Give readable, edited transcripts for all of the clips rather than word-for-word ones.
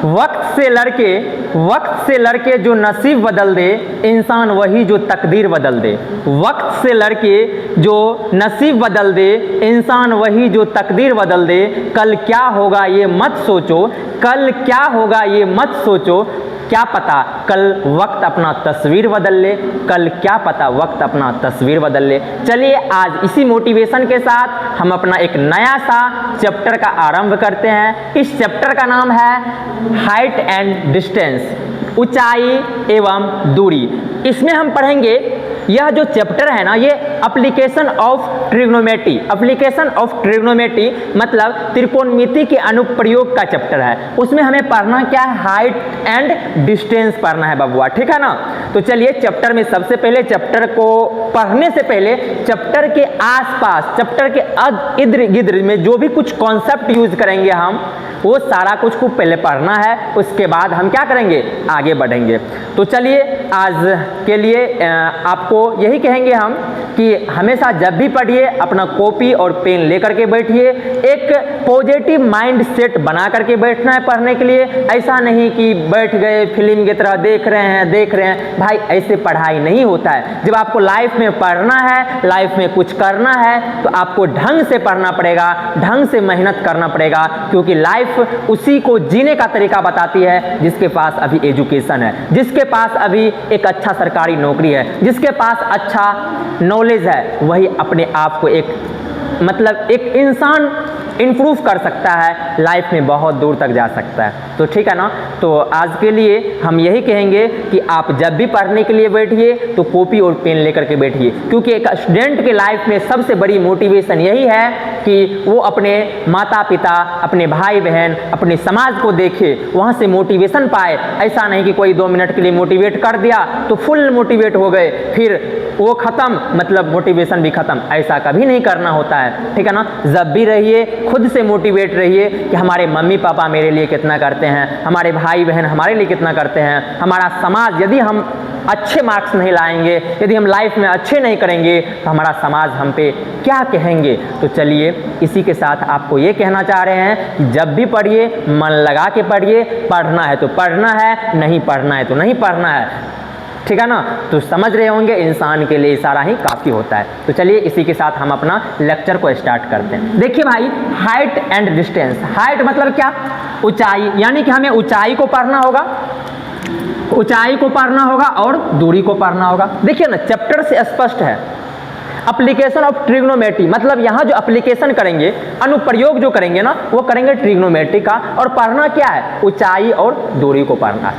वक्त से लड़के जो नसीब बदल दे, इंसान वही जो तकदीर बदल दे। वक्त से लड़के जो नसीब बदल दे, इंसान वही जो तकदीर बदल दे। कल क्या होगा ये मत सोचो, कल क्या होगा ये मत सोचो, क्या पता कल वक्त अपना तस्वीर बदल ले, कल क्या पता वक्त अपना तस्वीर बदल ले। चलिए आज इसी मोटिवेशन के साथ हम अपना एक नया सा चैप्टर का आरंभ करते हैं। इस चैप्टर का नाम है हाइट एंड डिस्टेंस, ऊंचाई एवं दूरी। इसमें हम पढ़ेंगे, यह जो चैप्टर है ना, ये application of trigonometry, application of trigonometry मतलब त्रिकोणमिति के अनुप्रयोग का चैप्टर है। उसमें हमें पढ़ना क्या है, हाइट एंड डिस्टेंस पढ़ना है बबुआ, ठीक है ना। तो चलिए चैप्टर में सबसे पहले, चैप्टर को पढ़ने से पहले चैप्टर के आसपास, चैप्टर के इर्द गिर्द में जो भी कुछ कॉन्सेप्ट यूज करेंगे हम, वो सारा कुछ को पहले पढ़ना है, उसके बाद हम क्या करेंगे, आगे बढ़ेंगे। तो चलिए आज के लिए आपको यही कहेंगे हम कि हमेशा जब भी पढ़िए अपना कॉपी और पेन लेकर के बैठिए, एक पॉजिटिव माइंड सेट बना करके बैठना है पढ़ने के लिए। ऐसा नहीं कि बैठ गए फिल्म की तरह देख रहे हैं, भाई ऐसे पढ़ाई नहीं होता है। जब आपको लाइफ में पढ़ना है, लाइफ में कुछ करना है, तो आपको ढंग से पढ़ना पड़ेगा, ढंग से मेहनत करना पड़ेगा, क्योंकि लाइफ उसी को जीने का तरीका बताती है जिसके पास अभी एजुकेशन है, जिसके पास अभी एक अच्छा सरकारी नौकरी है, जिसके पास अच्छा नॉलेज है, वही अपने आप को एक इंसान इम्प्रूव कर सकता है, लाइफ में बहुत दूर तक जा सकता है। तो ठीक है ना। तो आज के लिए हम यही कहेंगे कि आप जब भी पढ़ने के लिए बैठिए तो कॉपी और पेन लेकर के बैठिए, क्योंकि एक स्टूडेंट के लाइफ में सबसे बड़ी मोटिवेशन यही है कि वो अपने माता पिता, अपने भाई बहन, अपने समाज को देखे, वहाँ से मोटिवेशन पाए। ऐसा नहीं कि कोई 2 मिनट के लिए मोटिवेट कर दिया तो फुल मोटिवेट हो गए, फिर वो ख़त्म, मतलब मोटिवेशन भी ख़त्म। ऐसा कभी नहीं करना होता है, ठीक है ना। जब भी रहिए खुद से मोटिवेट रहिए कि हमारे मम्मी पापा मेरे लिए कितना करते हैं, हमारे भाई बहन हमारे लिए कितना करते हैं, हमारा समाज, यदि हम अच्छे मार्क्स नहीं लाएंगे, यदि हम लाइफ में अच्छे नहीं करेंगे तो हमारा समाज हम पे क्या कहेंगे। तो चलिए इसी के साथ आपको ये कहना चाह रहे हैं कि जब भी पढ़िए मन लगा के पढ़िए, पढ़ना है तो पढ़ना है, नहीं पढ़ना है तो नहीं पढ़ना है, ठीक है ना। तो समझ रहे होंगे इंसान के लिए इशारा ही काफ़ी होता है। तो चलिए इसी के साथ हम अपना लेक्चर को स्टार्ट करते हैं। देखिए भाई, हाइट एंड डिस्टेंस। हाइट मतलब क्या, ऊंचाई, यानी कि हमें ऊंचाई को पढ़ना होगा, ऊंचाई को पढ़ना होगा और दूरी को पढ़ना होगा। देखिए ना, चैप्टर से स्पष्ट है। एप्लीकेशन ऑफ ट्रिग्नोमेट्री मतलब यहाँ जो एप्लीकेशन करेंगे, अनुप्रयोग जो करेंगे ना, वो करेंगे ट्रिग्नोमेट्री का। और पढ़ना क्या है, ऊंचाई और दूरी को पढ़ना है।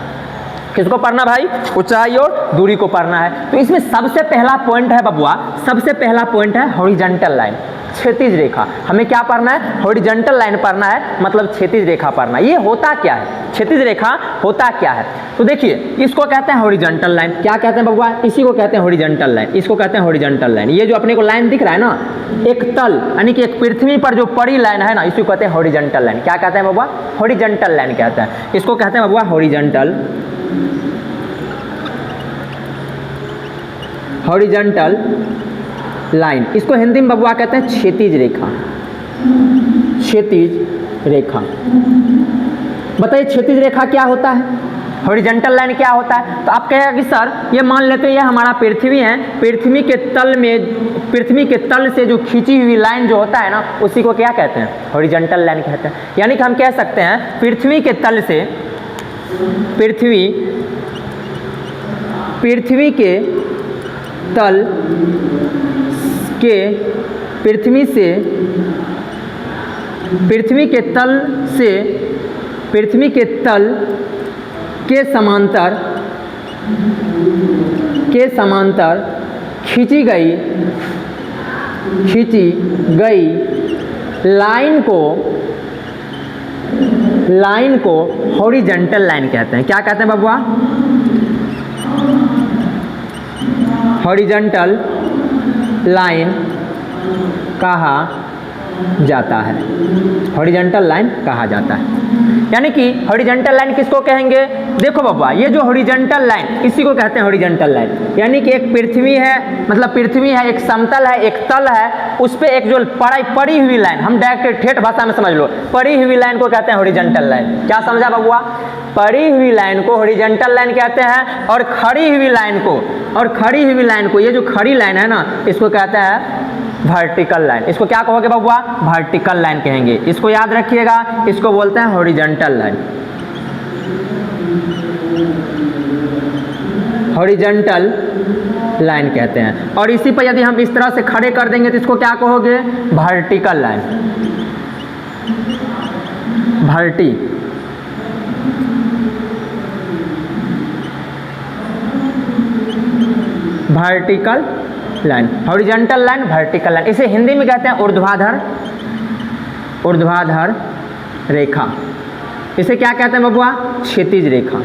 किसको पढ़ना भाई, ऊंचाई और दूरी को पढ़ना है। तो इसमें सबसे पहला पॉइंट है बबुआ, सबसे पहला पॉइंट है हॉरिजॉन्टल लाइन, क्षैतिज रेखा। हमें क्या पढ़ना है, हॉरिजॉन्टल लाइन पढ़ना है, मतलब क्षैतिज रेखा पढ़ना है। ये होता क्या है, क्षैतिज रेखा होता क्या है। तो देखिए, इसको कहते हैं हॉरिजॉन्टल लाइन। क्या कहते हैं बबुआ, इसी को कहते हैं हॉरिजॉन्टल लाइन, इसको कहते हैं हॉरिजॉन्टल लाइन। ये जो अपने को लाइन दिख रहा है ना, एक तल यानी कि एक पृथ्वी पर जो पड़ी लाइन है ना, इसको कहते हैं हॉरिजॉन्टल लाइन। क्या कहते हैं बबुआ, हॉरिजॉन्टल लाइन कहते हैं। इसको कहते हैं बबुआ हॉरिजॉन्टल लाइन। इसको हिंदी में बबुआ कहते हैं क्षैतिज रेखा, क्षैतिज रेखा। बताइए क्षैतिज रेखा क्या होता है, हॉरिजॉन्टल लाइन क्या होता है। तो आप कहेगा कि सर ये मान लेते हैं ये हमारा पृथ्वी है, पृथ्वी के तल में, पृथ्वी के तल से जो खींची हुई लाइन जो होता है ना, उसी को क्या कहते हैं, हॉरिजॉन्टल लाइन कहते हैं। यानी कि हम कह सकते हैं पृथ्वी के तल से, पृथ्वी के तल के, पृथ्वी के तल के समांतर खींची गई लाइन को हॉरिजॉन्टल लाइन कहते हैं। क्या कहते हैं बबुआ, हॉरिजॉन्टल लाइन कहा जाता है, हॉरिजॉन्टल लाइन कहा जाता है। यानी कि हॉरिजॉन्टल लाइन किसको कहेंगे? देखो बाबा, ये जो हॉरिजॉन्टल लाइन इसी को कहते हैं हॉरिजॉन्टल लाइन। यानी कि एक पृथ्वी है, मतलब पृथ्वी है, एक समतल है, एक तल है, उस पे एक जो पड़ी हुई लाइन, हम डायरेक्ट ठेठ भाषा में समझ लो, पड़ी हुई लाइन को कहते हैं हॉरिजॉन्टल लाइन। क्या समझा बबुआ? पड़ी हुई लाइन को हॉरिजॉन्टल लाइन कहते हैं, और खड़ी हुई लाइन को, ये जो खड़ी लाइन है ना, इसको कहते हैं वर्टिकल लाइन। इसको क्या कहोगे बबुआ? वर्टिकल लाइन कहेंगे। इसको याद रखिएगा, इसको बोलते हैं हॉरिजॉन्टल लाइन, हॉरिजॉन्टल लाइन कहते हैं। और इसी पर यदि हम इस तरह से खड़े कर देंगे तो इसको क्या कहोगे? Vertical line, vertical line, horizontal line, vertical line. इसे हिंदी में कहते हैं ऊर्ध्वाधर रेखा। इसे क्या कहते हैं बबुआ? क्षैतिज रेखा।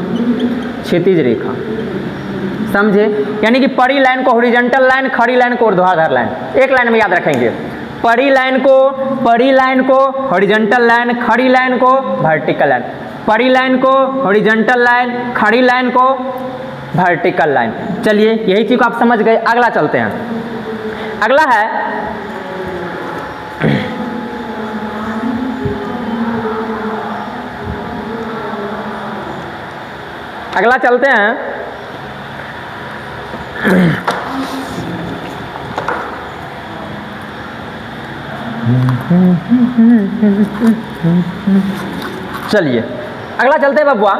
समझे? यानी कि पड़ी लाइन को हॉरिजॉन्टल लाइन, खड़ी लाइन को ऊर्ध्वाधर लाइन, एक लाइन में याद रखेंगे। पड़ी लाइन को हॉरिजॉन्टल लाइन, खड़ी लाइन को वर्टिकल लाइन, पड़ी लाइन को हॉरिजॉन्टल लाइन, खड़ी लाइन को वर्टिकल लाइन। चलिए, यही चीज को आप समझ गए। अगला चलते हैं। अगला है अगला चलते हैं चलिए अगला चलते हैं बबुआ,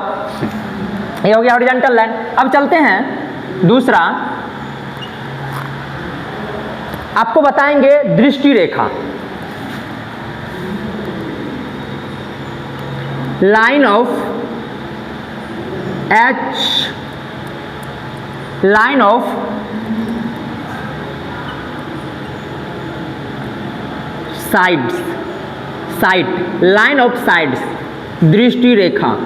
ये हो गया हॉरिजॉन्टल लाइन। अब चलते हैं दूसरा, आपको बताएंगे दृष्टि रेखा, लाइन ऑफ साइड्स, दृष्टि रेखा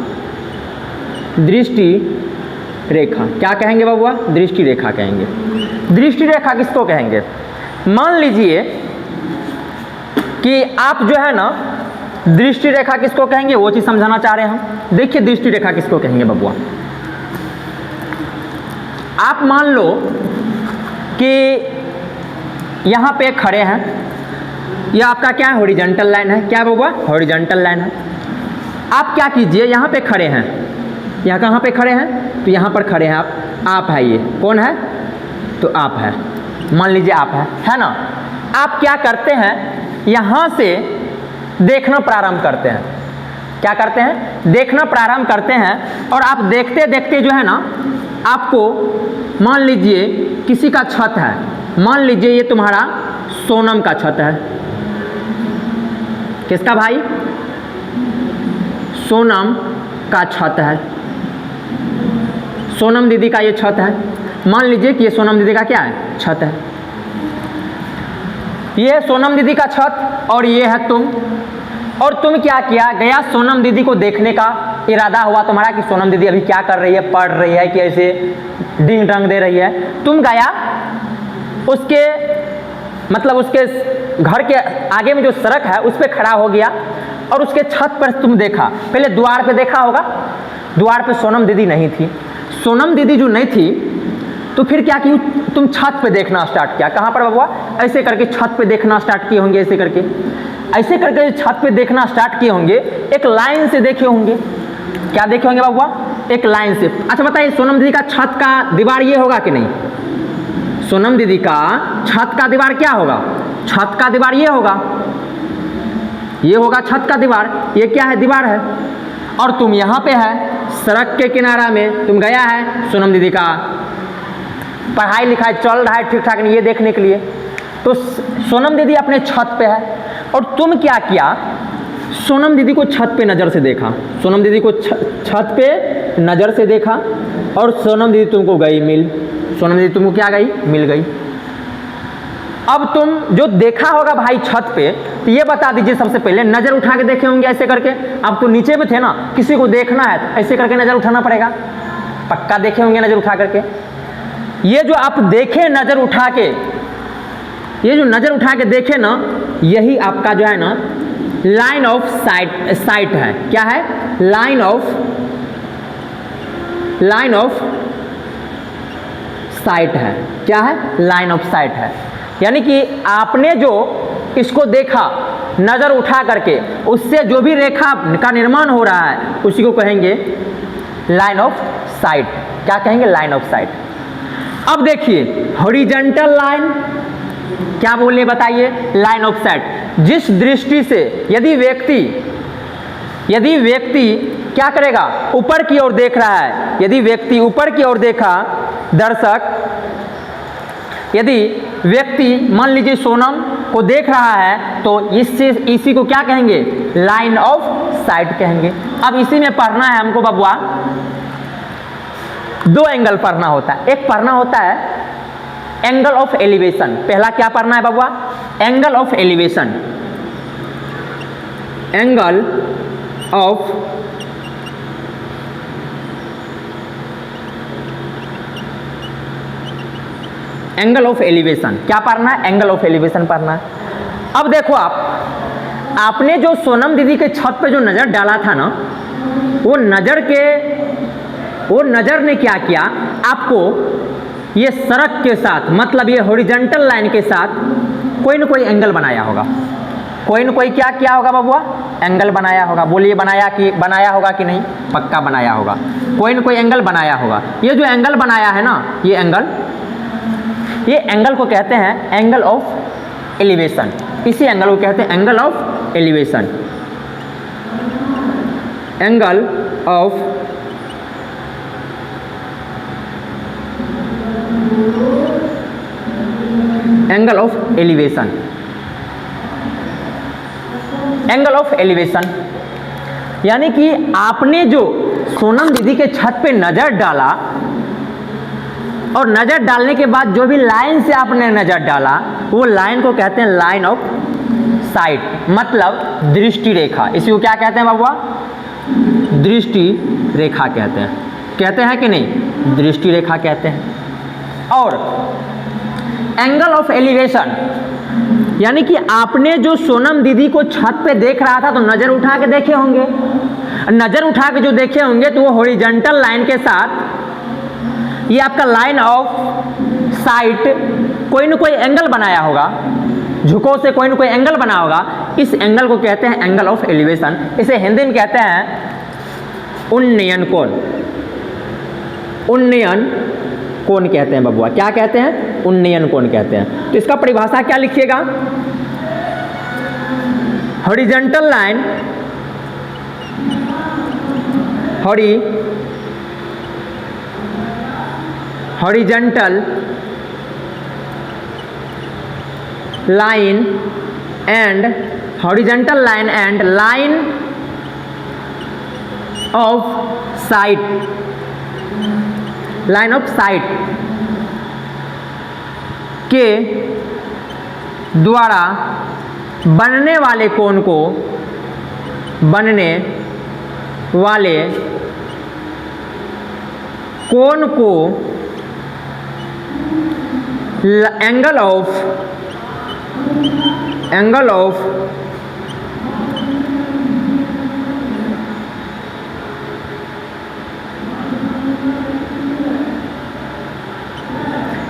क्या कहेंगे बबुआ? दृष्टि रेखा कहेंगे। दृष्टि रेखा किसको कहेंगे? मान लीजिए कि आप जो है ना, दृष्टि रेखा किसको कहेंगे वो चीज समझाना चाह रहे हैं हम। देखिए दृष्टि रेखा किसको कहेंगे बबुआ। आप मान लो कि यहाँ पे खड़े हैं, यह आपका क्या है? हॉरिजॉन्टल लाइन है। क्या बबुआ? हॉरिजॉन्टल लाइन है। आप क्या कीजिए, यहाँ पे खड़े हैं, यहाँ कहाँ पे खड़े हैं? तो यहाँ पर खड़े हैं आप है, ये कौन है? तो आप है, मान लीजिए आप है ना। आप क्या करते हैं? यहाँ से देखना प्रारंभ करते हैं। क्या करते हैं? देखना प्रारंभ करते हैं। और आप देखते देखते जो है ना, आपको मान लीजिए किसी का छत है, मान लीजिए ये तुम्हारा सोनम का छत है। किसका भाई? सोनम का छत है, सोनम दीदी का ये छत है। मान लीजिए कि ये सोनम दीदी का क्या है? छत है। ये है सोनम दीदी का छत और ये है तुम। और तुम क्या किया? गया सोनम दीदी को देखने का इरादा हुआ तुम्हारा कि सोनम दीदी अभी क्या कर रही है, पढ़ रही है कि ऐसे डिंग डंग दे रही है। तुम गया उसके मतलब उसके घर के आगे में जो सड़क है उस पर खड़ा हो गया और उसके छत पर तुम देखा। पहले द्वार पे देखा होगा, द्वार पे सोनम दीदी नहीं थी। सोनम दीदी जो नहीं थी तो फिर क्या की? तुम छत पे देखना स्टार्ट किया। कहाँ पर बबुआ? ऐसे करके छत पे देखना स्टार्ट किए होंगे, ऐसे करके छत पे देखना स्टार्ट किए होंगे। एक लाइन से देखे होंगे। क्या देखे होंगे बबुआ? एक लाइन से। अच्छा बताइए, सोनम दीदी का छत का दीवार ये होगा कि नहीं? सोनम दीदी का छत का दीवार क्या होगा? छत का दीवार ये होगा, ये होगा छत का दीवार। ये क्या है? दीवार है। और तुम यहाँ पे है सड़क के किनारा में, तुम गया है सोनम दीदी का पढ़ाई लिखाई चल रहा है ठीक ठाक नहीं, ये देखने के लिए। तो सोनम दीदी अपने छत पे है और तुम क्या किया? सोनम दीदी को छत पे नज़र से देखा, सोनम दीदी को छत पे नज़र से देखा और सोनम दीदी तुमको गई मिल। सोनम दीदी तुमको क्या गई? मिल गई। अब तुम जो देखा होगा भाई छत पे, तो ये बता दीजिए सबसे पहले, नज़र उठा के देखे होंगे ऐसे करके। अब तो नीचे में थे ना, किसी को देखना है तो ऐसे करके नज़र उठाना पड़ेगा, पक्का देखे होंगे नज़र उठा करके। ये जो आप देखे नज़र उठा के, ये जो नज़र उठा के देखे ना, यही आपका जो है ना लाइन ऑफ साइट है। क्या है? लाइन ऑफ साइट है। क्या है? लाइन ऑफ साइट है। यानी कि आपने जो इसको देखा नज़र उठा करके, उससे जो भी रेखा का निर्माण हो रहा है उसी को कहेंगे लाइन ऑफ साइट। क्या कहेंगे? Line of site. अब देखिए हॉरिजॉन्टल लाइन, क्या बोले बताइए? Line of site. जिस दृष्टि से यदि व्यक्ति क्या करेगा? ऊपर की ओर देख रहा है। यदि व्यक्ति ऊपर की ओर देखा, दर्शक यदि व्यक्ति मान लीजिए सोनम को देख रहा है तो इसी को क्या कहेंगे? लाइन ऑफ साइट कहेंगे। अब इसी में पढ़ना है हमको बबुआ, दो एंगल पढ़ना होता है। एक पढ़ना होता है एंगल ऑफ एलिवेशन। पहला क्या पढ़ना है बबुआ? Angle of elevation. Angle of elevation. क्या पढ़ना है? एंगल ऑफ एलिवेशन पढ़ना है। अब देखो आपने जो सोनम दीदी के छत पे जो नज़र डाला था ना, वो नज़र ने क्या किया? आपको ये सड़क के साथ, मतलब ये हॉरिजॉन्टल लाइन के साथ कोई ना कोई एंगल बनाया होगा। कोई ना कोई क्या किया होगा बबुआ? एंगल बनाया होगा। बोलिए बनाया होगा कि नहीं? पक्का बनाया होगा। कोई ना कोई एंगल बनाया होगा। ये जो एंगल बनाया है ना, ये एंगल को कहते हैं एंगल ऑफ एलिवेशन। इसी एंगल को कहते हैं angle of elevation. Angle of elevation. Angle of elevation यानी कि आपने जो सोनम दीदी के छत पे नज़र डाला और नज़र डालने के बाद जो भी लाइन से आपने नज़र डाला, वो लाइन को कहते हैं लाइन ऑफ साइट, मतलब दृष्टि रेखा। इसी को क्या कहते हैं बबुआ? दृष्टि रेखा कहते हैं। कहते हैं कि नहीं? दृष्टि रेखा कहते हैं। और एंगल ऑफ एलिवेशन यानी कि आपने जो सोनम दीदी को छत पे देख रहा था तो नज़र उठा के देखे होंगे। नज़र उठा के जो देखे होंगे तो वो हॉरिजॉन्टल लाइन के साथ ये आपका लाइन ऑफ साइट कोई ना कोई एंगल बनाया होगा, झुकाव से कोई ना कोई एंगल बना होगा। इस एंगल को कहते हैं एंगल ऑफ एलिवेशन। इसे हिंदी में कहते हैं उन्नयन कोण। उन्नयन कोण कहते हैं बबुआ। क्या कहते हैं? उन्नयन कोण कहते हैं। तो इसका परिभाषा क्या लिखिएगा? Horizontal line, horizontal line and line of site के द्वारा बनने वाले कोण को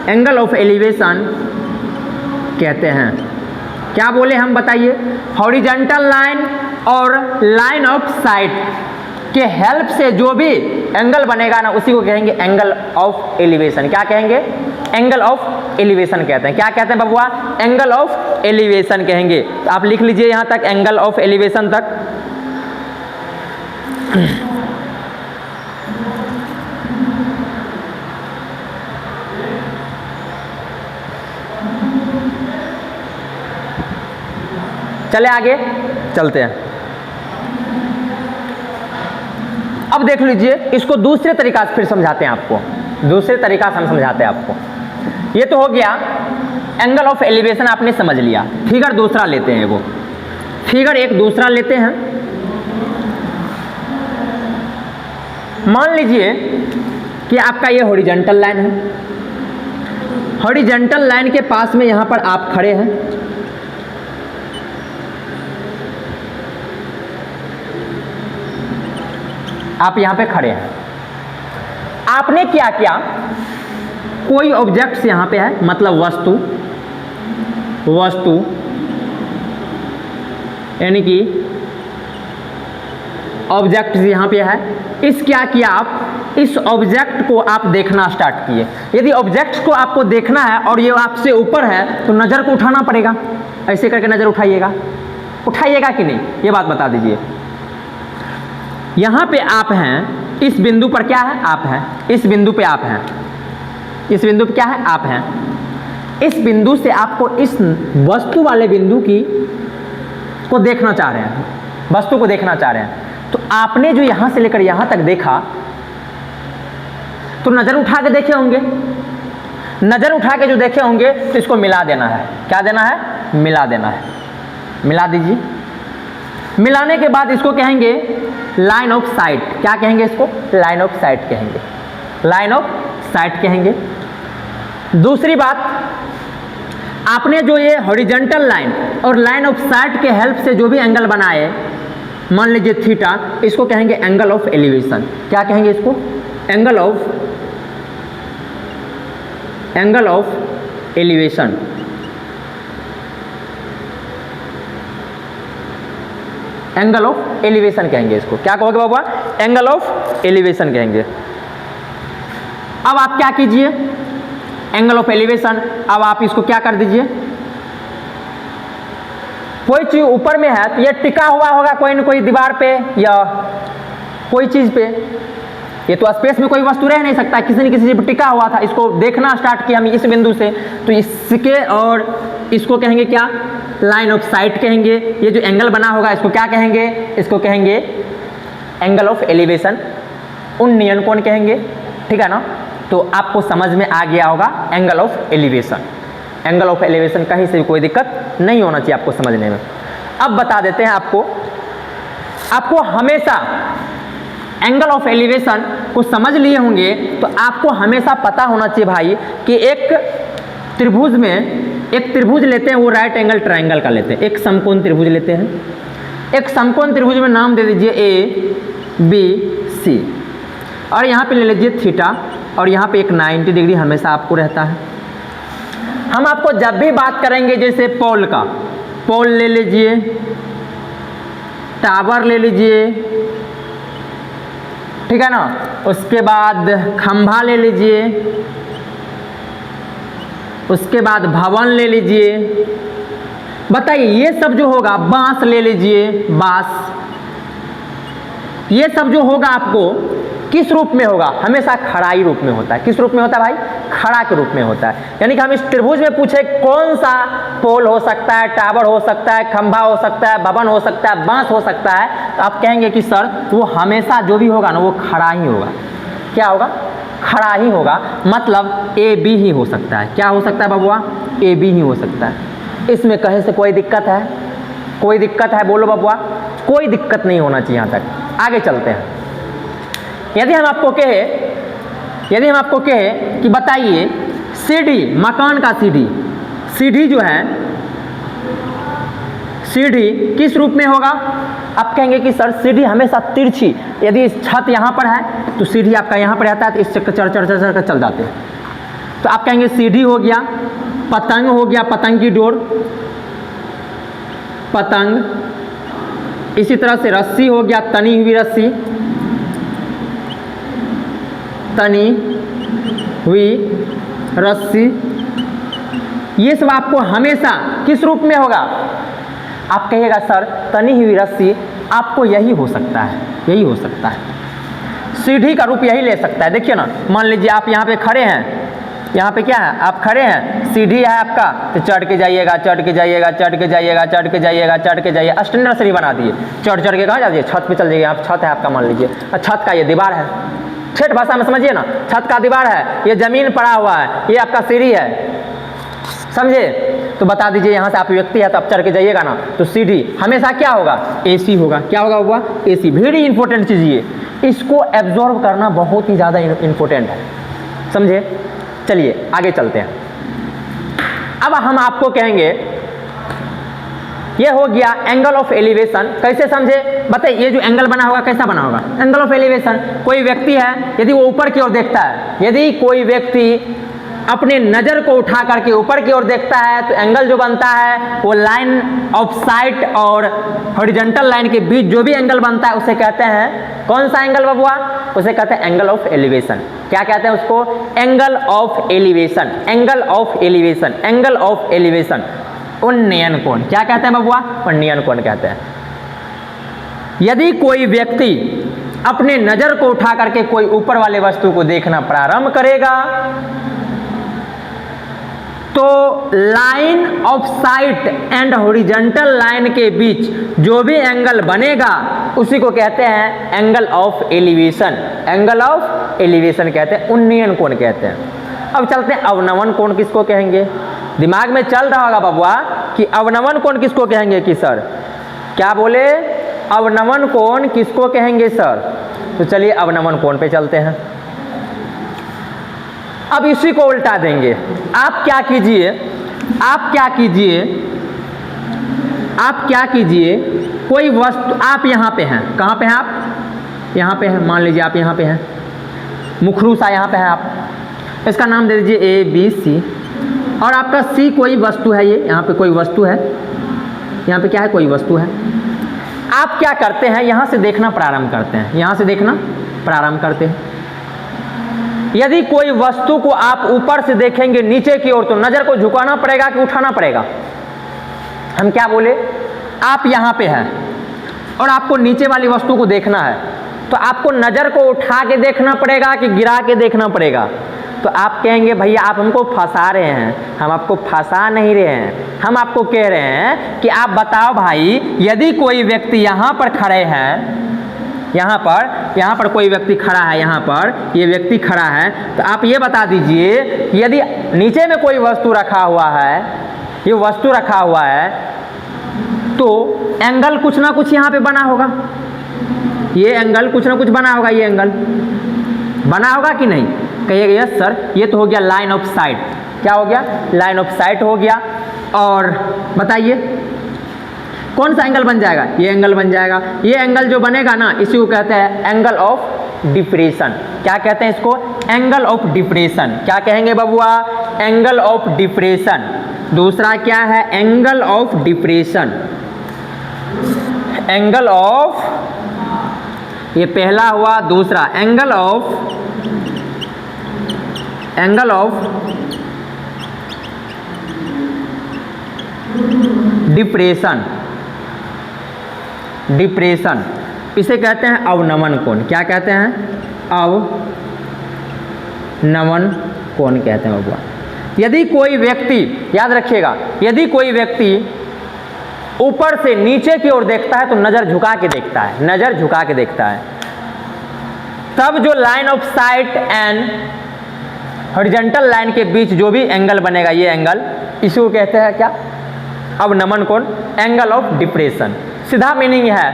एंगल ऑफ एलिवेशन कहते हैं। क्या बोले हम बताइए? हॉरिजॉन्टल लाइन और लाइन ऑफ साइट के हेल्प से जो भी एंगल बनेगा ना, उसी को कहेंगे एंगल ऑफ एलिवेशन। क्या कहेंगे? एंगल ऑफ एलिवेशन कहते हैं। क्या कहते हैं बबुआ? एंगल ऑफ एलिवेशन कहेंगे। तो आप लिख लीजिए यहाँ तक, एंगल ऑफ एलिवेशन तक। चले आगे चलते हैं। अब देख लीजिए, इसको दूसरे तरीका से फिर समझाते हैं आपको। दूसरे तरीका से हम समझाते हैं आपको। ये तो हो गया एंगल ऑफ एलिवेशन, आपने समझ लिया। फिगर दूसरा लेते हैं। वो फिगर एक दूसरा लेते हैं। मान लीजिए कि आपका ये हॉरिजॉन्टल लाइन है। हॉरिजॉन्टल लाइन के पास में यहाँ पर आप खड़े हैं। आप यहाँ पे खड़े हैं, आपने क्या किया, कोई ऑब्जेक्ट्स यहाँ पे है, मतलब वस्तु यानी कि ऑब्जेक्ट यहाँ पे है, इस क्या किया आप, इस ऑब्जेक्ट को आप देखना स्टार्ट किए। यदि ऑब्जेक्ट को आपको देखना है और ये आपसे ऊपर है तो नज़र को उठाना पड़ेगा, ऐसे करके नज़र उठाइएगा कि नहीं, ये बात बता दीजिए। यहाँ पे आप हैं, इस बिंदु पर क्या है, आप हैं, इस बिंदु पे आप हैं, इस बिंदु पे क्या है, आप हैं। इस बिंदु से आपको इस वस्तु वाले बिंदु को देखना चाह रहे हैं, वस्तु को देखना चाह रहे हैं। तो आपने जो यहाँ से लेकर यहाँ तक देखा तो नज़र उठा के देखे होंगे, नज़र उठा के जो देखे होंगे तो इसको मिला देना है। क्या देना है, मिला देना है, मिला दीजिए। मिलाने के बाद इसको कहेंगे लाइन ऑफ साइट। क्या कहेंगे इसको, लाइन ऑफ साइट कहेंगे, लाइन ऑफ साइट कहेंगे। दूसरी बात, आपने जो ये हॉरिजॉन्टल लाइन और लाइन ऑफ साइट के हेल्प से जो भी एंगल बनाए, मान लीजिए थीटा, इसको कहेंगे एंगल ऑफ एलिवेशन। क्या कहेंगे इसको, angle of elevation. Angle of elevation कहेंगे इसको। क्या कहोगे बाबा, एंगल ऑफ एलिवेशन कहेंगे। अब आप क्या कीजिए, एंगल ऑफ एलिवेशन, अब आप इसको क्या कर दीजिए, कोई चीज ऊपर में है तो ये टिका हुआ होगा कोई न कोई दीवार पे या कोई चीज पे, ये तो स्पेस में कोई वस्तु रह नहीं सकता, किसी न किसी चीज पर टिका हुआ था। इसको देखना स्टार्ट किया हम इस बिंदु से, तो इसके और इसको कहेंगे क्या, लाइन ऑफ साइट कहेंगे। ये जो एंगल बना होगा इसको क्या कहेंगे, इसको कहेंगे एंगल ऑफ एलिवेशन, उन्नयन कोण कहेंगे, ठीक है ना। तो आपको समझ में आ गया होगा angle of elevation. Angle of elevation कहीं से भी कोई दिक्कत नहीं होना चाहिए आपको समझने में। अब बता देते हैं आपको हमेशा एंगल ऑफ एलिवेशन को समझ लिए होंगे तो आपको हमेशा पता होना चाहिए भाई कि एक त्रिभुज लेते हैं, वो राइट एंगल ट्रायंगल का लेते हैं। एक समकोण त्रिभुज लेते हैं, एक समकोण त्रिभुज में नाम दे दीजिए ABC, और यहाँ पे ले लीजिए थीटा, और यहाँ पे एक 90 डिग्री हमेशा आपको रहता है। हम आपको जब भी बात करेंगे जैसे पोल का, पोल ले लीजिए, टावर ले लीजिए, ठीक है ना, उसके बाद खंभा ले लीजिए, उसके बाद भवन ले लीजिए। बताइए ये सब जो होगा, बांस ले लीजिए, बांस, ये सब जो होगा आपको किस रूप में होगा, हमेशा खड़ाई रूप में होता है। किस रूप में होता है भाई, खड़ा के रूप में होता है। यानी कि हम इस त्रिभुज में पूछे कौन सा पोल हो सकता है, टावर हो सकता है, खंभा हो सकता है, भवन हो सकता है, बांस हो सकता है, तो आप कहेंगे कि सर वो हमेशा जो भी होगा ना वो खड़ा ही होगा। क्या होगा, खड़ा ही होगा, मतलब AB ही हो सकता है। क्या हो सकता है बबुआ, AB ही हो सकता है। इसमें कहीं से कोई दिक्कत है, कोई दिक्कत है, बोलो बबुआ, कोई दिक्कत नहीं होना चाहिए। यहाँ तक आगे चलते हैं। यदि हम आपको कहे कि बताइए सीढ़ी, मकान का सीढ़ी जो है, सीढ़ी किस रूप में होगा, आप कहेंगे कि सर सीढ़ी हमेशा तिरछी, यदि छत यहाँ पर है तो सीढ़ी आपका यहाँ पर रहता है, तो इस चक्कर चढ़ चल जाते हैं। तो आप कहेंगे सीढ़ी हो गया, पतंग हो गया, पतंग की डोर, पतंग। इसी तरह से रस्सी हो गया, तनी हुई रस्सी, तनी हुई रस्सी। ये सब आपको हमेशा किस रूप में होगा, आप कहिएगा सर तनी हुई रस्सी आपको यही हो सकता है, यही हो सकता है, सीढ़ी का रूप यही ले सकता है। देखिए ना, मान लीजिए आप यहाँ पे खड़े हैं, यहाँ पे क्या है, आप खड़े हैं, सीढ़ी है आपका, तो चढ़ के जाइएगा, चढ़ के जाइएगा, चढ़ के जाइएगा, चढ़ के जाइएगा, चढ़ के जाइए, स्टैंडर्ड सीढ़ी बना दिए, चढ़ के कहाँ जाइए, छत पे चल जाइए। आप छत है आपका, मान लीजिए छत का ये दीवार है, ठेठ भाषा में समझिए ना, छत का दीवार है, ये जमीन पड़ा हुआ है, ये आपका सीढ़ी है, समझे। तो बता दीजिए यहाँ से आप व्यक्ति है तो आप चढ़ के जाइएगा ना, तो सीढ़ी हमेशा क्या होगा, AC होगा। क्या होगा हुआ, AC। वेरी इंपॉर्टेंट चीज़ ये, इसको एब्जॉर्व करना बहुत ही ज़्यादा इंपॉर्टेंट है, समझे। चलिए आगे चलते हैं। अब हम आपको कहेंगे ये हो गया एंगल ऑफ एलिवेशन। कैसे समझे बताइए, ये जो एंगल बना होगा कैसा बना होगा, एंगल ऑफ एलिवेशन। कोई व्यक्ति है, यदि वो ऊपर की ओर देखता है, यदि कोई व्यक्ति अपने नज़र को उठा करके ऊपर की ओर देखता है तो एंगल जो बनता है वो लाइन ऑफ साइट और हॉरिजॉन्टल लाइन के बीच जो भी एंगल बनता है उसे कहते हैं, कौन सा एंगल बबुआ, उसे कहते हैं एंगल ऑफ एलिवेशन। क्या कहते हैं उसको, angle of elevation, angle of elevation, angle of elevation, उन्नयन कोण। क्या कहते हैं बबुआ, उन्नयन कोण कहते हैं। यदि कोई व्यक्ति अपने नज़र को उठा करके कोई ऊपर वाले वस्तु को देखना प्रारंभ करेगा तो line of site and horizontal line के बीच जो भी एंगल बनेगा उसी को कहते हैं angle of elevation, angle of elevation कहते हैं, उन्नयन कोण कहते हैं। अब चलते हैं अवनमन कोण किसको कहेंगे। दिमाग में चल रहा होगा बबुआ कि अवनमन कोण किसको कहेंगे कि सर, क्या बोले, अवनमन कोण किसको कहेंगे सर। तो चलिए अवनमन कोण पे चलते हैं। अब इसी को उल्टा देंगे। आप क्या कीजिए, आप क्या कीजिए, आप क्या कीजिए, कोई वस्तु, आप यहाँ पे हैं, कहाँ पे हैं आप, यहाँ पे हैं, मान लीजिए आप यहाँ पे हैं, मुखरूसा यहाँ पे है आप, इसका नाम दे दीजिए ए बी सी, और आपका सी कोई वस्तु है, ये यहाँ पे कोई वस्तु है, यहाँ पे क्या है, कोई वस्तु है। आप क्या करते हैं, यहाँ से देखना प्रारंभ करते हैं, यहाँ से देखना प्रारंभ करते हैं। यदि कोई वस्तु को आप ऊपर से देखेंगे नीचे की ओर तो नज़र को झुकाना पड़ेगा कि उठाना पड़ेगा, हम क्या बोले, आप यहाँ पे हैं और आपको नीचे वाली वस्तु को देखना है तो आपको नज़र को उठा के देखना पड़ेगा कि गिरा के देखना पड़ेगा। तो आप कहेंगे भैया आप हमको फंसा रहे हैं, हम आपको फंसा नहीं रहे हैं, हम आपको कह रहे हैं कि आप बताओ भाई, यदि कोई व्यक्ति यहाँ पर खड़े हैं, यहाँ पर कोई व्यक्ति खड़ा है, यहाँ पर ये व्यक्ति खड़ा है, तो आप ये बता दीजिए यदि नीचे में कोई वस्तु रखा हुआ है, ये वस्तु रखा हुआ है तो एंगल कुछ ना कुछ यहाँ पे बना होगा, ये एंगल कुछ ना कुछ बना होगा, ये एंगल बना होगा कि नहीं, कहिएगा यस सर। ये तो हो गया लाइन ऑफ साइट, क्या हो गया, लाइन ऑफ साइट हो गया। और बताइए कौन सा एंगल बन जाएगा, ये एंगल बन जाएगा। ये एंगल जो बनेगा ना इसी को कहते हैं एंगल ऑफ डिप्रेशन। क्या कहते हैं इसको, एंगल ऑफ डिप्रेशन। क्या कहेंगे बबुआ, एंगल ऑफ डिप्रेशन। दूसरा क्या है, angle of depression, angle of, ये पहला हुआ, दूसरा angle of, angle of depression, depression इसे कहते हैं अवनमन कोण। क्या कहते हैं, अवनमन कोण कहते हैं बबुआ। यदि कोई व्यक्ति, याद रखिएगा, यदि कोई व्यक्ति ऊपर से नीचे की ओर देखता है तो नज़र झुका के देखता है, नज़र झुका के देखता है, तब जो line of site and horizontal line के बीच जो भी एंगल बनेगा, ये एंगल, इसी को कहते हैं क्या, अवनमन कोण, एंगल ऑफ डिप्रेशन। सीधा मीनिंग है,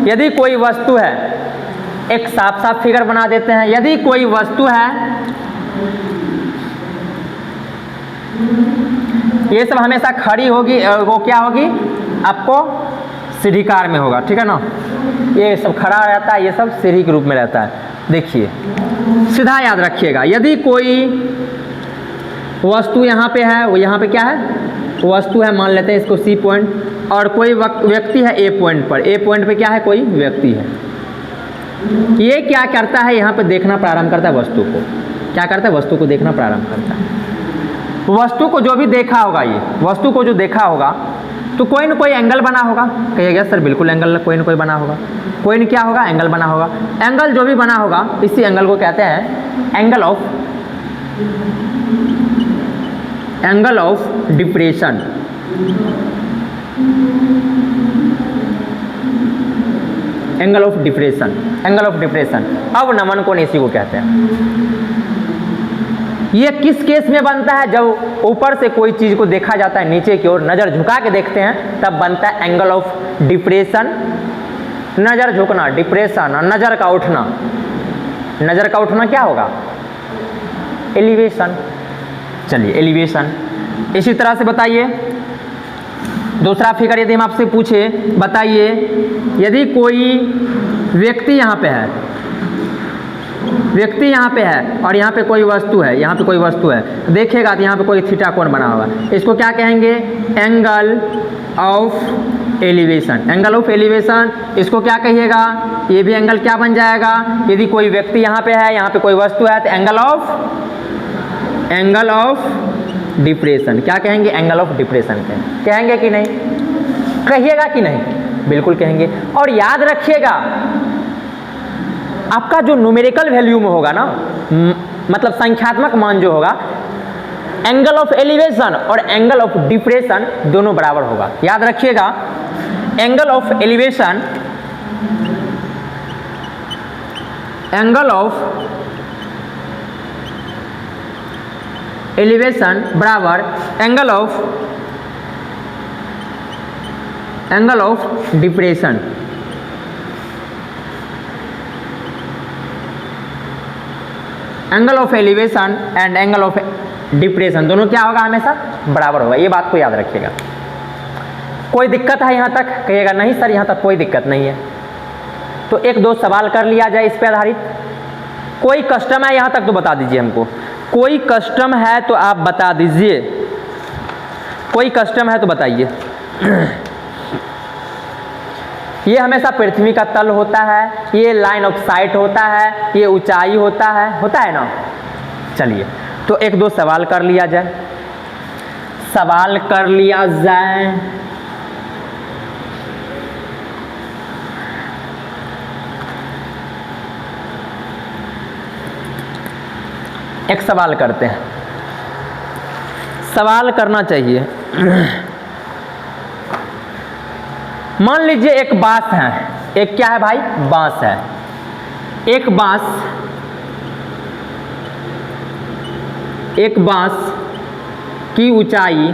यदि कोई वस्तु है, एक साफ साफ फिगर बना देते हैं, यदि कोई वस्तु है, ये सब हमेशा खड़ी होगी, वो क्या होगी, आपको सीढ़ीकार में होगा, ठीक है ना, ये सब खड़ा रहता है, ये सब सीढ़ी के रूप में रहता है। देखिए सीधा याद रखिएगा, यदि कोई वस्तु यहाँ पे है, वो यहाँ पे क्या है, वस्तु है, मान लेते हैं इसको सी पॉइंट, और कोई व्यक्ति है ए पॉइंट पर, ए पॉइंट पे क्या है, कोई व्यक्ति है, ये क्या करता है, यहाँ पे देखना प्रारंभ करता है वस्तु को। क्या करता है, वस्तु को देखना प्रारंभ करता है। वस्तु को जो भी देखा होगा, ये वस्तु को जो देखा होगा तो कोई न कोई एंगल बना होगा, कहिएगा सर बिल्कुल एंगल कोई न कोई बना होगा, कोई न क्या होगा, एंगल बना होगा। एंगल जो भी बना होगा इसी एंगल को कहते हैं angle of, angle of depression, angle of depression, angle of depression. अवनमन कोण इसी को कहते हैं। ये किस केस में बनता है, जब ऊपर से कोई चीज को देखा जाता है नीचे की ओर, नजर झुका के देखते हैं, तब बनता है एंगल ऑफ डिप्रेशन। नजर झुकना डिप्रेशन, और नजर का उठना, नजर का उठना क्या होगा, एलिवेशन। चलिए एलिवेशन। इसी तरह से बताइए दूसरा फिगर यदि हम आपसे पूछे, बताइए यदि कोई व्यक्ति यहाँ पे है, व्यक्ति यहाँ पे है और यहाँ पे कोई वस्तु है, यहाँ पे कोई वस्तु है, देखिएगा तो यहाँ पे कोई थीटा कोण बना होगा, इसको क्या कहेंगे? Angle of elevation. Angle of elevation इसको क्या कहिएगा? ये भी एंगल क्या बन जाएगा? यदि कोई व्यक्ति यहाँ पे है, यहाँ पे कोई वस्तु है, तो एंगल ऑफ डिप्रेशन। क्या कहेंगे? एंगल ऑफ डिप्रेशन कहेंगे कि नहीं? कहिएगा कि नहीं? बिल्कुल कहेंगे। और याद रखिएगा आपका जो न्यूमेरिकल वैल्यू में होगा ना, मतलब संख्यात्मक मान जो होगा, एंगल ऑफ एलिवेशन और एंगल ऑफ डिप्रेशन दोनों बराबर होगा। याद रखिएगा angle of elevation, angle of elevation बराबर angle of depression. Angle of elevation and angle of depression दोनों क्या होगा? हमेशा बराबर होगा। ये बात को याद रखिएगा। कोई दिक्कत है यहाँ तक? कहिएगा नहीं सर यहाँ तक कोई दिक्कत नहीं है। तो एक दो सवाल कर लिया जाए इस पे आधारित। कोई कस्टम है यहाँ तक तो बता दीजिए हमको। कोई कस्टम है तो आप बता दीजिए। कोई कस्टम है तो बताइए। ये हमेशा पृथ्वी का तल होता है, ये लाइन ऑफ साइट होता है, ये ऊंचाई होता है ना। चलिए तो एक दो सवाल कर लिया जाए। सवाल कर लिया जाए। एक सवाल करते हैं। सवाल करना चाहिए। मान लीजिए एक बांस है। एक क्या है भाई? बांस है। एक बांस की ऊंचाई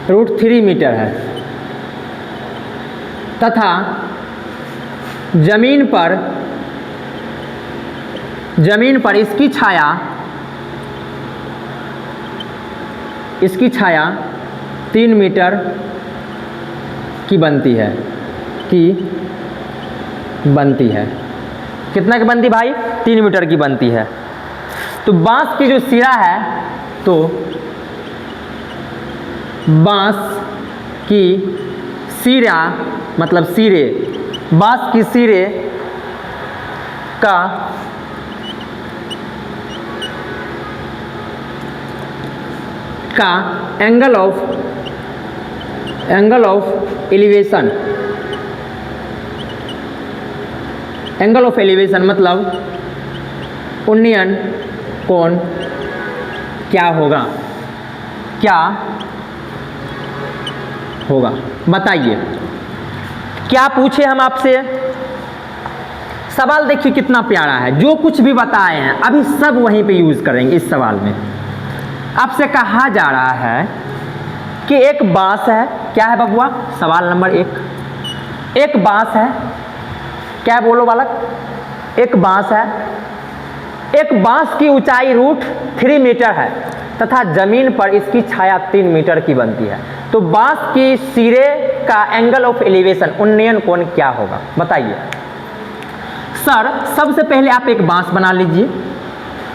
√3 मीटर है तथा जमीन पर इसकी छाया 3 मीटर की बनती है। कितना की बनती भाई? 3 मीटर की बनती है। तो बांस की जो सिरा है, तो बांस की सिरा मतलब सिरे, बांस की सिरे का angle of elevation, angle of elevation मतलब उन्नयन कोण क्या होगा? बताइए। क्या पूछे हम आपसे? सवाल देखिए कितना प्यारा है। जो कुछ भी बताए हैं अभी सब वहीं पे यूज करेंगे। इस सवाल में आपसे कहा जा रहा है कि एक बांस है। क्या है बबुआ? सवाल नंबर 1। एक बांस है। क्या बोलो बालक? एक बांस है। एक बांस की ऊंचाई √3 मीटर है तथा जमीन पर इसकी छाया 3 मीटर की बनती है। तो बांस की सिरे का एंगल ऑफ एलिवेशन उन्नयन कोण क्या होगा? बताइए। सर सबसे पहले आप एक बांस बना लीजिए।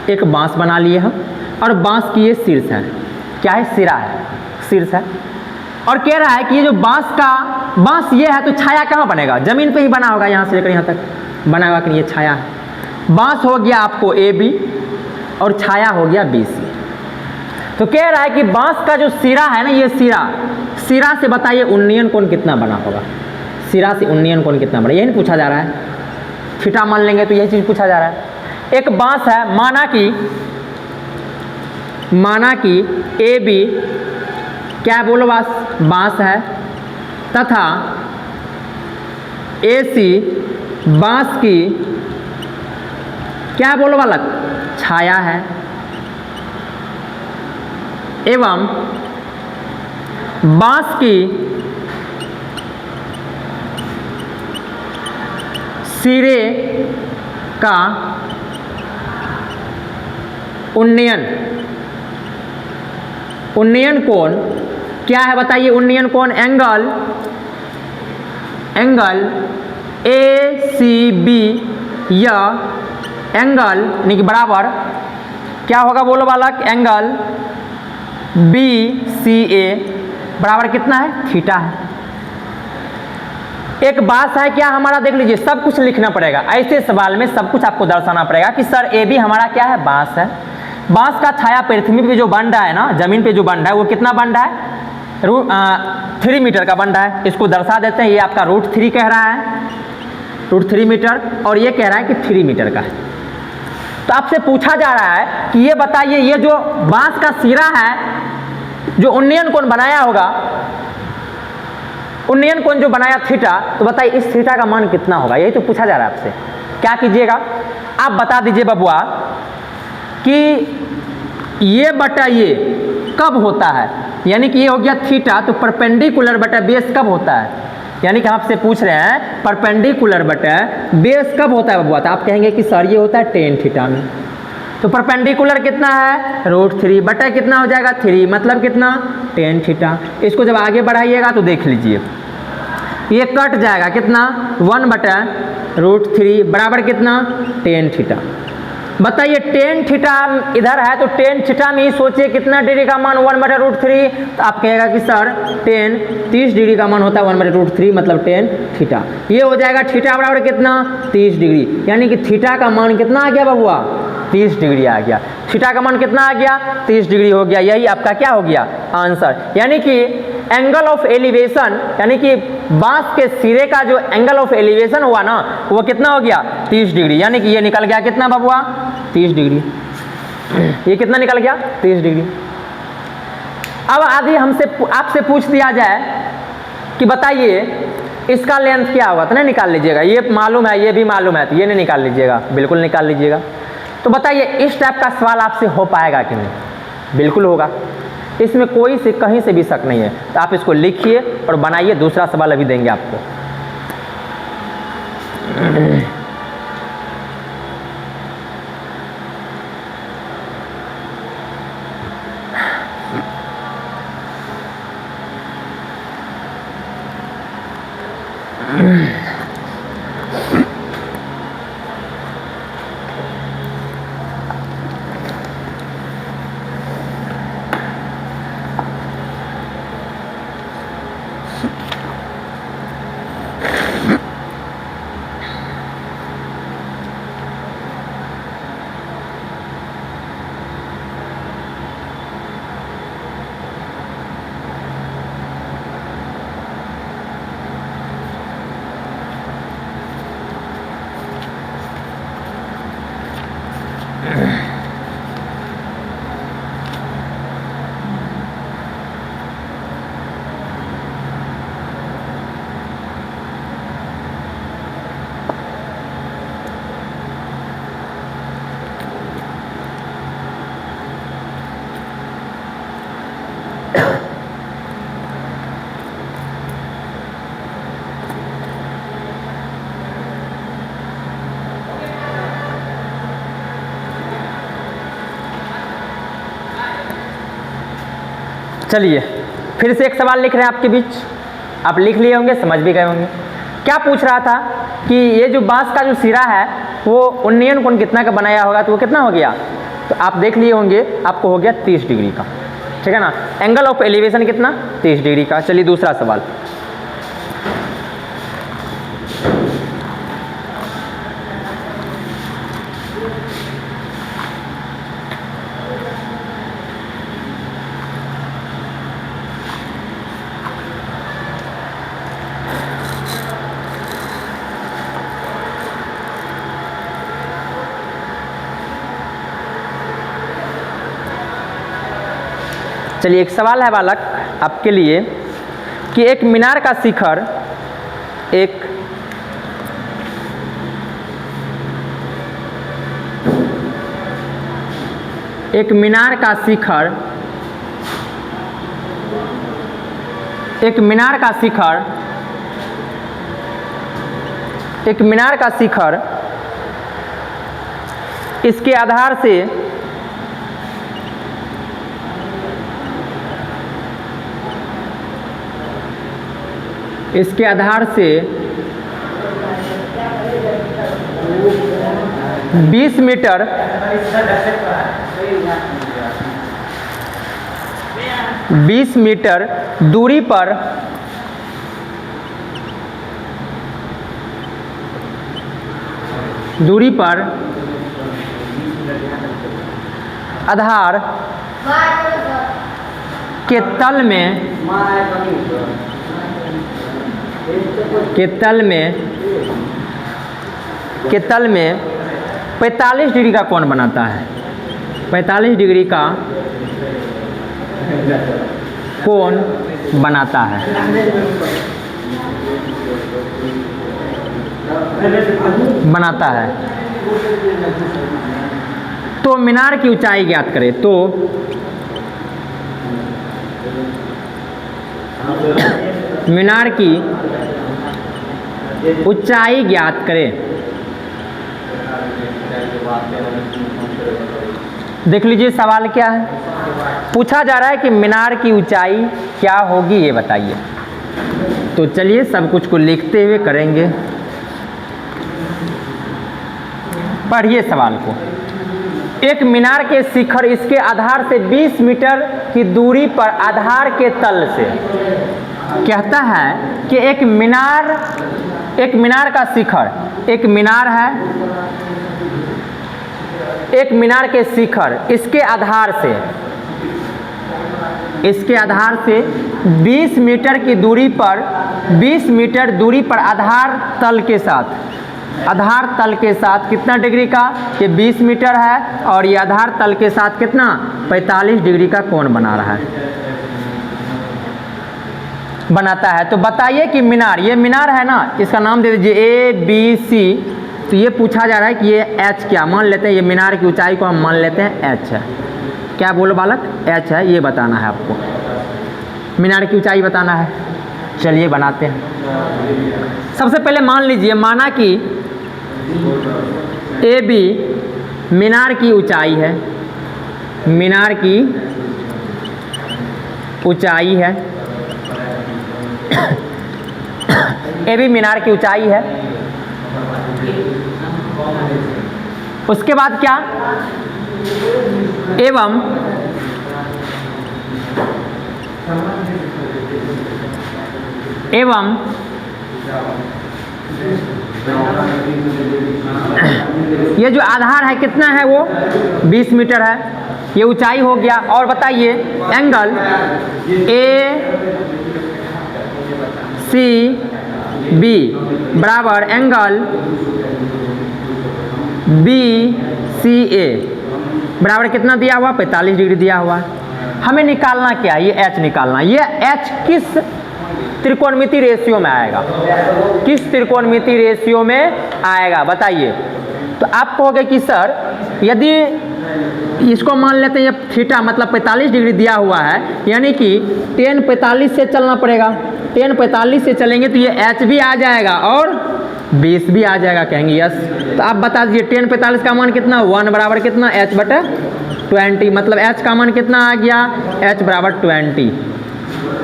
एक बांस बना लिए हम, और बांस की ये शीर्ष है। क्या है? सिरा है, शीर्ष है। और कह रहा है कि ये जो बांस ये है, तो छाया कहाँ बनेगा? जमीन पे ही बना होगा। यहाँ से लेकर यहाँ तक बना होगा कि नहीं? ये छाया है। बांस हो गया आपको AB और छाया हो गया BC। तो कह रहा है कि बांस का जो सिरा है ना, ये सिरा से बताइए उन्नयन कोण कितना बना होगा? सिरा से उन्नयन कोण कितना बना? यही नहीं पूछा जा रहा है। थीटा मान लेंगे तो यही चीज पूछा जा रहा है। एक बांस है, माना कि AB क्या बोलो? बांस है तथा AC बांस की क्या बोलो बालक? छाया है। एवं बांस की सिरे का उन्नयन कोण क्या है बताइए? उन्नयन कोण एंगल ACB या एंगल यानी कि बराबर क्या होगा बोलो बालक? एंगल BCA बराबर कितना है? थीटा है। एक बात है क्या हमारा, देख लीजिए सब कुछ लिखना पड़ेगा ऐसे सवाल में, सब कुछ आपको दर्शाना पड़ेगा कि सर AB हमारा क्या है? बांस है। बांस का छाया पृथ्वी पे जो बन रहा है ना, जमीन पे जो बन रहा है वो कितना बन रहा है? 3 मीटर का बन रहा है। इसको दर्शा देते हैं, ये आपका √3 कह रहा है, √3 मीटर, और ये कह रहा है कि 3 मीटर का है। तो आपसे पूछा जा रहा है कि ये बताइए ये जो बांस का सिरा है जो उन्नयन कोण बनाया होगा, उन्नयन कोण जो बनाया थीटा, तो बताइए इस थीटा का मान कितना होगा? यही तो पूछा जा रहा है आपसे। क्या कीजिएगा आप बता दीजिए बबुआ कि ये बटा ये कब होता है, यानी कि ये हो गया थीटा, तो परपेंडिकुलर बटा बेस कब होता है? यानी कि आपसे पूछ रहे हैं परपेंडिकुलर बटा बेस कब होता है बबुआ? तो आप कहेंगे कि सर ये होता है tan थीटा में। तो परपेंडिकुलर कितना है? √3 बटा कितना हो जाएगा? 3, मतलब कितना? tan theta. इसको जब आगे बढ़ाइएगा तो देख लीजिए ये कट जाएगा, कितना? 1 बटा √3 बराबर कितना? tan theta. बताइए tan थीटा इधर है तो tan थीटा में ही सोचिए कितना डिग्री का मान? 1 बटा √3। तो आप कहेगा कि सर tan 30 डिग्री का मान होता है 1 बटा √3, मतलब tan थीटा। ये हो जाएगा थीटा बराबर कितना? 30 डिग्री, यानी कि थीटा का मान कितना आ गया बबुआ? 30 डिग्री आ गया। थीटा का मान कितना आ गया? 30 डिग्री हो गया। यही आपका क्या हो गया? आंसर। यानी कि एंगल ऑफ एलिवेशन, यानी कि बांस के सिरे का जो एंगल ऑफ एलिवेशन हुआ ना वो कितना हो गया? 30 डिग्री। यानी कि ये निकल गया कितना बबुआ? 30 डिग्री। ये कितना निकल गया? 30 डिग्री। अब आदि हमसे आपसे पूछ दिया जाए कि बताइए इसका लेंथ क्या होगा, तो नहीं निकाल लीजिएगा। ये मालूम है, ये भी मालूम है, तो ये नहीं निकाल लीजिएगा, बिल्कुल निकाल लीजिएगा। तो बताइए इस टाइप का सवाल आपसे हो पाएगा कि नहीं? बिल्कुल होगा, इसमें कोई से कहीं से भी शक नहीं है। तो आप इसको लिखिए और बनाइए। दूसरा सवाल अभी देंगे आपको। चलिए फिर से एक सवाल लिख रहे हैं आपके बीच, आप लिख लिए होंगे, समझ भी गए होंगे। क्या पूछ रहा था कि ये जो बांस का जो सिरा है वो उन्नयन कोण कितना का बनाया होगा, तो वो कितना हो गया? तो आप देख लिए होंगे, आपको हो गया 30 डिग्री का, ठीक है ना। एंगल ऑफ एलिवेशन कितना? 30 डिग्री का। चलिए दूसरा सवाल। चलिए एक सवाल है बालक आपके लिए कि एक मीनार का शिखर एक मीनार का शिखर इसके आधार से इसके आधार से 20 मीटर दूरी पर आधार के तल में 45 डिग्री का कोण बनाता है। 45 डिग्री का कोण बनाता है। तो मीनार की ऊंचाई ज्ञात करें। तो मीनार की ऊंचाई ज्ञात करें। देख लीजिए सवाल क्या है। पूछा जा रहा है कि मीनार की ऊंचाई क्या होगी, ये बताइए। तो चलिए सब कुछ को लिखते हुए करेंगे। पढ़िए सवाल को। एक मीनार के शिखर इसके आधार से 20 मीटर की दूरी पर आधार के तल से, कहता है कि एक मीनार का शिखर, एक मीनार है, एक मीनार के शिखर इसके आधार से 20 मीटर की दूरी पर 20 मीटर दूरी पर आधार तल के साथ कितना डिग्री का, ये 20 मीटर है और ये आधार तल के साथ कितना 45 डिग्री का कोण बनाता है। तो बताइए कि मीनार, ये मीनार है ना, इसका नाम दे दीजिए ABC। तो ये पूछा जा रहा है कि ये H क्या, मान लेते हैं ये मीनार की ऊंचाई को हम मान लेते हैं H है। क्या बोलो बालक, H है, ये बताना है आपको, मीनार की ऊंचाई बताना है। चलिए बनाते हैं। सबसे पहले मान लीजिए, माना कि AB मीनार की ऊंचाई है, मीनार की ऊंचाई है, AB मीनार की ऊंचाई है। उसके बाद क्या, एवं ये जो आधार है कितना है, वो 20 मीटर है, ये ऊंचाई हो गया। और बताइए एंगल ACB बराबर एंगल BCA बराबर कितना दिया हुआ, 45 डिग्री दिया हुआ। हमें निकालना क्या है, ये H निकालना। ये H किस त्रिकोणमिति रेशियो में आएगा, किस त्रिकोणमिति रेशियो में आएगा बताइए। तो आप कहोगे कि सर यदि इसको मान लेते हैं, ये थीटा मतलब 45 डिग्री दिया हुआ है, यानी कि tan 45 से चलना पड़ेगा। tan 45 से चलेंगे तो ये H भी आ जाएगा और 20 भी आ जाएगा, कहेंगे यस। तो आप बता दीजिए tan 45 का मान कितना, 1 बराबर कितना H/20, मतलब H का मान कितना आ गया, H बराबर 20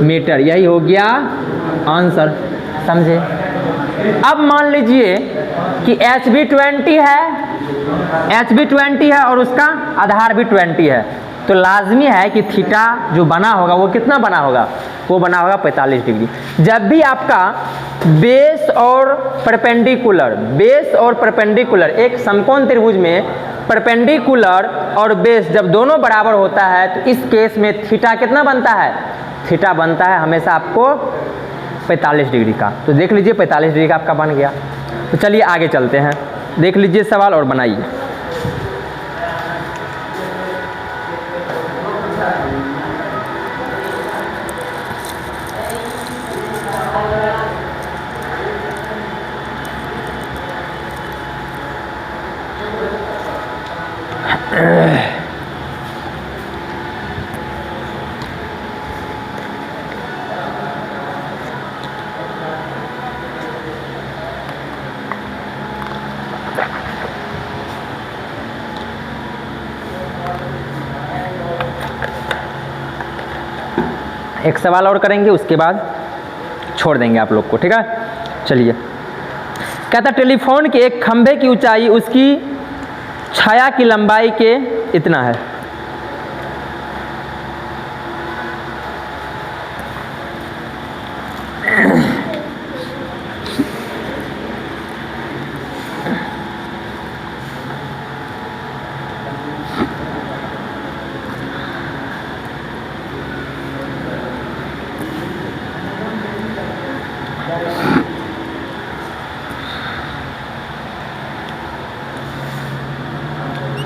मीटर। यही हो गया आंसर, समझे। अब मान लीजिए कि H भी 20 है और उसका आधार भी 20 है, तो लाजमी है कि थीटा जो बना होगा वो कितना बना होगा, वो बना होगा 45 डिग्री। जब भी आपका बेस और परपेंडिकुलर एक समकोण त्रिभुज में परपेंडिकुलर और बेस जब दोनों बराबर होता है, तो इस केस में थीटा कितना बनता है, थीटा बनता है हमेशा आपको 45 डिग्री का। तो देख लीजिए 45 डिग्री का आपका बन गया। तो चलिए आगे चलते हैं, देख लीजिए सवाल और बनाइए। एक सवाल और करेंगे, उसके बाद छोड़ देंगे आप लोग को, ठीक है। चलिए, कहता है टेलीफोन के एक खंभे की ऊंचाई उसकी छाया की लंबाई के इतना है।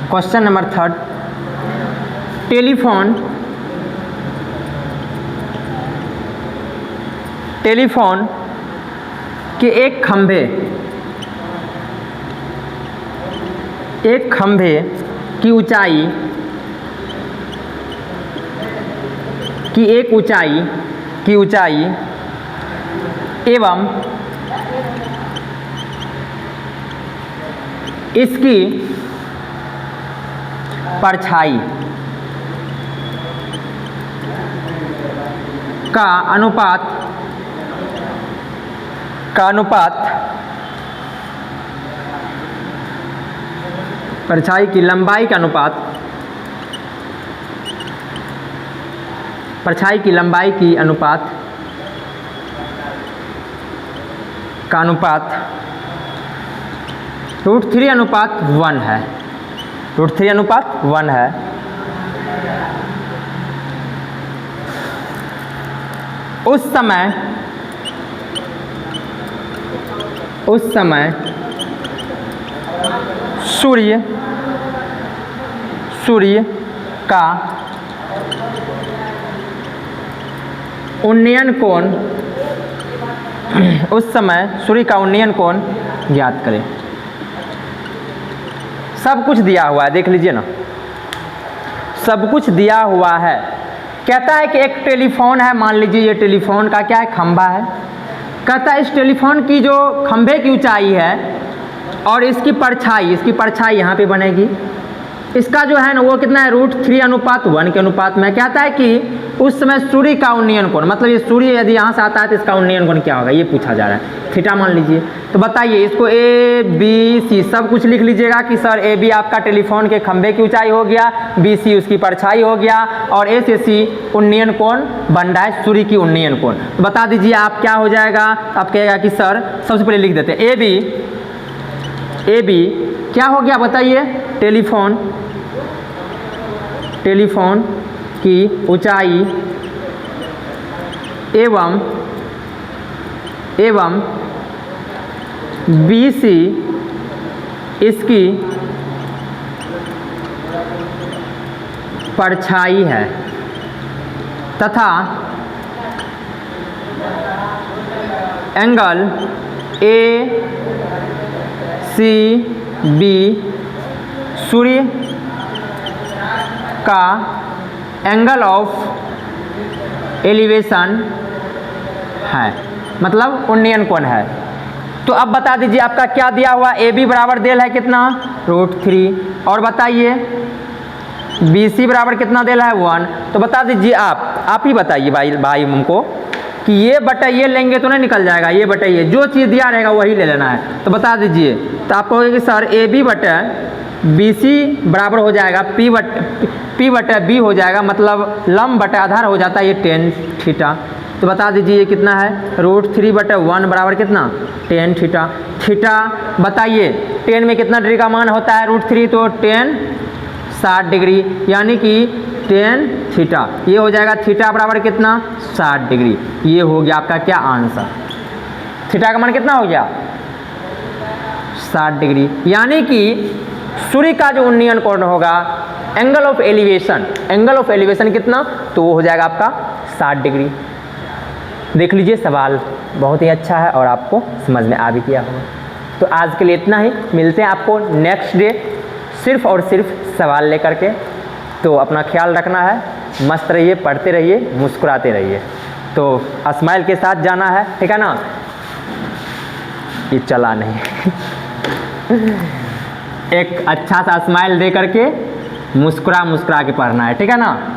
क्वेश्चन नंबर 3, टेलीफोन के एक खंभे की ऊंचाई एवं इसकी परछाई का अनुपात परछाई की लंबाई का अनुपात √3:1 है। √3:1 है। उस समय सूर्य का उन्नयन कोण ज्ञात करें। सब कुछ दिया हुआ है, देख लीजिए ना, सब कुछ दिया हुआ है। कहता है कि एक टेलीफोन है, मान लीजिए ये टेलीफोन का क्या है, खंभा है। कहता है इस टेलीफोन की जो खंभे की ऊंचाई है और इसकी परछाई यहाँ पे बनेगी, इसका जो है ना वो कितना है, √3:1 के अनुपात में। कहता है कि उस समय सूर्य का उन्नयन कोण, मतलब ये सूर्य यदि यहाँ से आता है तो इसका उन्नयन कोण क्या होगा, ये पूछा जा रहा है। थीटा मान लीजिए, तो बताइए इसको ए बी सी सब कुछ लिख लीजिएगा कि सर ए बी आपका टेलीफोन के खंभे की ऊंचाई हो गया, बी सी उसकी परछाई हो गया, और ए से सी उन्नयन कोण बन रहा है, सूर्य की उन्नयन कोण। तो बता दीजिए आप क्या हो जाएगा। आप कहेगा कि सर सबसे पहले लिख देते हैं ए बी क्या हो गया बताइए, टेलीफोन की ऊंचाई एवं BC इसकी परछाई है तथा एंगल ACB सूर्य का एंगल ऑफ एलिवेशन है, मतलब उन्नयन कोण है। तो अब बता दीजिए आपका क्या दिया हुआ, AB बराबर देल है कितना, √3, और बताइए BC बराबर कितना देल है 1। तो बता दीजिए आप ही बताइए भाई हमको कि ये बटा ये लेंगे तो नहीं निकल जाएगा, ये बटा ये जो चीज़ दिया रहेगा वही ले लेना है। तो बता दीजिए, तो आप कहोगे कि सर AB बटा BC बराबर हो जाएगा P बटा B हो जाएगा, मतलब लंब बटा आधार हो जाता है ये tan थीटा। तो बता दीजिए ये कितना है, √3/1 बराबर कितना, tan थीटा। थीटा बताइए tan में कितना डिग्री का मान होता है, √3, तो tan 60 डिग्री, यानी कि tan थीटा ये हो जाएगा, थीटा बराबर कितना 60 डिग्री। ये हो गया आपका क्या आंसर, थीटा का मान कितना हो गया 60 डिग्री, यानी कि सूर्य का जो उन्नयन कोण होगा एंगल ऑफ एलिवेशन कितना, तो वो हो जाएगा आपका 60 डिग्री। देख लीजिए सवाल बहुत ही अच्छा है और आपको समझ में आ भी गया होगा। तो आज के लिए इतना ही, मिलते हैं आपको नेक्स्ट डे सिर्फ और सिर्फ सवाल लेकर के। तो अपना ख्याल रखना है, मस्त रहिए, पढ़ते रहिए, मुस्कुराते रहिए। तो स्माइल के साथ जाना है, ठीक है ना, ये चला नहीं एक अच्छा सा स्माइल दे करके मुस्कुरा के पढ़ना है, ठीक है ना।